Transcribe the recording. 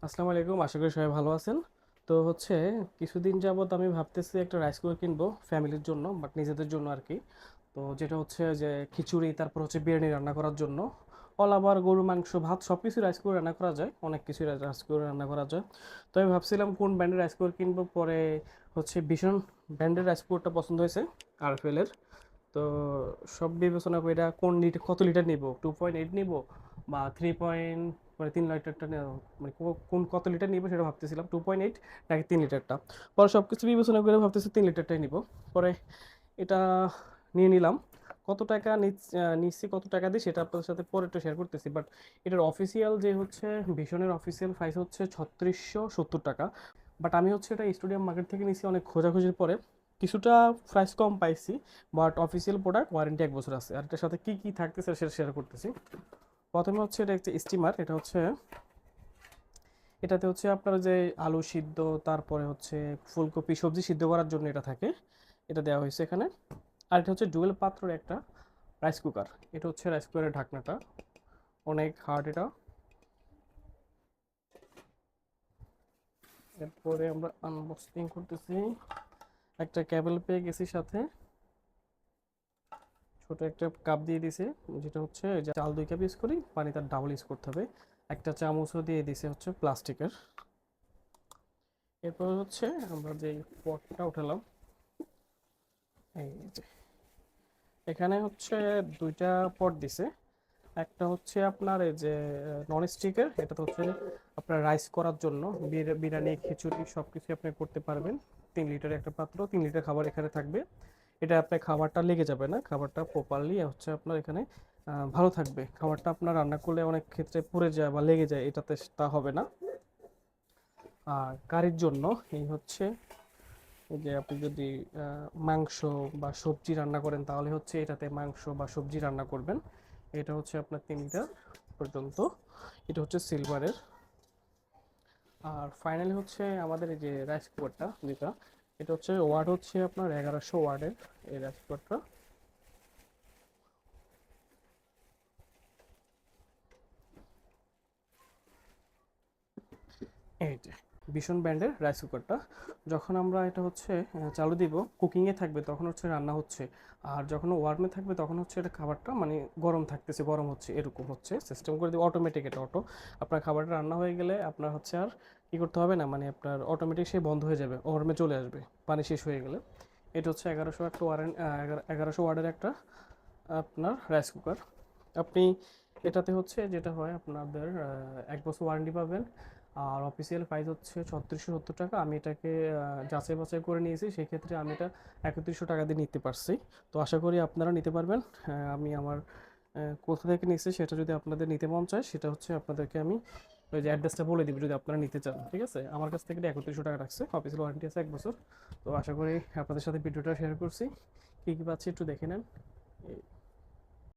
আসসালামু আলাইকুম, আশা করি সবাই ভালো আছেন। তো হচ্ছে কিছুদিন যাবত আমি ভাবতেছি একটা রাইস কুকার কিনবো ফ্যামিলির জন্য, বাট নিজেদের জন্য আর কি। তো যেটা হচ্ছে যে খিচুড়ি, তারপর হচ্ছে বিরিয়ানি রান্না করার জন্য। অল আবার গরু মাংস, ভাত সব কিছু রাইস কুকার রান্না করা যায়, অনেক কিছু রাইস কুকার রান্না করা যায়। তো আমি ভাবছিলাম কোন ব্র্যান্ডের রাইস কুকার কিনবো, পরে হচ্ছে ভীষণ ব্র্যান্ডের রাইস কুকারটা পছন্দ হয়েছে, আরএফএল এর। তো সব বিবেচনা করে এটা কোন লিটার, কত লিটার নিব, 2.8 নিব বা 3 মানে 3 লিটারটা মানে কোন কত লিটার নিব সেটা ভাবতেছিলাম, 2.8 নাকি 3 লিটারটা। পরে সব কিছু বিবেচনা করে ভাবতেছি 3 লিটারটাই নিব। পরে এটা নিয়ে নিলাম। কত টাকা নিচ্ছি, কত টাকা দিই সেটা আপনাদের সাথে পরে একটু শেয়ার করতেছি। বাট এটার অফিসিয়াল যে হচ্ছে ভীষণের অফিসিয়াল প্রাইস হচ্ছে 3670 টাকা। বাট আমি হচ্ছে এটা স্টুডিয়াম মার্কেট থেকে নিচ্ছি অনেক খোঁজাখুঁজির পরে, কিছুটা প্রাইস কম পাইছি। বাট অফিসিয়াল প্রোডাক্ট, ওয়ারেন্টি 1 বছর আছে। আর এটার সাথে কী কী থাকতেছে সেটা শেয়ার করতেছি। প্রথমে হচ্ছে এটা একটা স্টিমার। এটা হচ্ছে, এটাতে হচ্ছে আপনার যে আলু সিদ্ধ, তারপরে হচ্ছে ফুলকপি, সবজি সিদ্ধ করার জন্য এটা থাকে, এটা দেওয়া হয়েছে এখানে। আর এটা হচ্ছে ডুয়েল পাত্রের একটা রাইস কুকার। এটা হচ্ছে রাইস কুকারের ঢাকনাটা, অনেক হার্ড এটা। এরপরে আমরা আনবক্সিং করতেছি। একটা কেবল পেয়ে গেছি সাথে, ছোট একটা কাপ দিয়ে দিছে, যেটা হচ্ছে যে চাল 2 কাপ ইউজ করি, পানি তার ডাবল ইউজ করতে হবে। একটা চামচও দিয়ে দিছে হচ্ছে প্লাস্টিকের। এরপর হচ্ছে আমরা যে পটটা উঠালাম, এই যে এখানে হচ্ছে 2টা পট দিছে। একটা হচ্ছে আপনার এই যে নন স্টিকের, এটা তো হচ্ছে আপনার রাইস করার জন্য, বিরিয়ানি, খিচুড়ি সব কিছু আপনি করতে পারবেন। 3 লিটার একটা পাত্র, 3 লিটার খাবার এখানে থাকবে। এটা আপনার খাবারটা লেগে যাবে না, খাবারটা প্রপারলি হচ্ছে আপনার এখানে ভালো থাকবে। খাবারটা আপনার রান্না করলে অনেক ক্ষেত্রে পুড়ে যায় বা লেগে যায়, এটাতে তা হবে না। আর কারির জন্য এই হচ্ছে, এই যে আপনি যদি মাংস বা সবজি রান্না করেন তাহলে হচ্ছে এটাতে মাংস বা সবজি রান্না করবেন। এটা হচ্ছে আপনার 3 লিটার পর্যন্ত। এটা হচ্ছে সিলভারের। আর ফাইনালি হচ্ছে আমাদের এই যে রাইস কুকারটা যেটা, এটা হচ্ছে ওয়াট হচ্ছে আপনার 1100 ওয়াটের এই রাইস কুকারটা। এই যে ভীষণ ব্র্যান্ডের রাইস কুকারটা। যখন আমরা এটা হচ্ছে চালু দিব, কুকিংয়ে থাকবে তখন হচ্ছে রান্না হচ্ছে। আর যখন ওয়ার্মে থাকবে তখন হচ্ছে এটা খাবারটা মানে গরম থাকতেছে, গরম হচ্ছে, এরকম হচ্ছে সিস্টেম করে দিব অটোমেটিক। এটা অটো, আপনার খাবারটা রান্না হয়ে গেলে আপনার হচ্ছে আর কী করতে হবে না, মানে আপনার অটোমেটিক সে বন্ধ হয়ে যাবে, ওয়ার্মে চলে আসবে পানি শেষ হয়ে গেলে। এটা হচ্ছে 1100 একটা ওয়ারেন্ট, 1100 ওয়ার্ডের একটা আপনার রাইস কুকার। আপনি এটাতে হচ্ছে যেটা হয় আপনাদের 1 বছর ওয়ারেন্টি পাবেন। আর অফিসিয়াল প্রাইস হচ্ছে 3670 টাকা। আমি এটাকে যাচাই বাছাই করে নিয়েছি, সেক্ষেত্রে আমি এটা 3100 টাকা দিয়ে নিতে পারছি। তো আশা করি আপনারা নিতে পারবেন। আমি আমার কোথা থেকে নিচ্ছি সেটা যদি আপনাদের নিতে মন চায়, সেটা হচ্ছে আপনাদেরকে আমি ওই যে অ্যাড্রেসটা বলে দিব যদি আপনারা নিতে চান। ঠিক আছে, আমার কাছ থেকে 3100 টাকা রাখছে, অফিসিয়াল ওয়ারেন্টি আছে 1 বছর। তো আশা করি আপনাদের সাথে ভিডিওটা শেয়ার করছি, কী কী পাচ্ছি একটু দেখে নেন।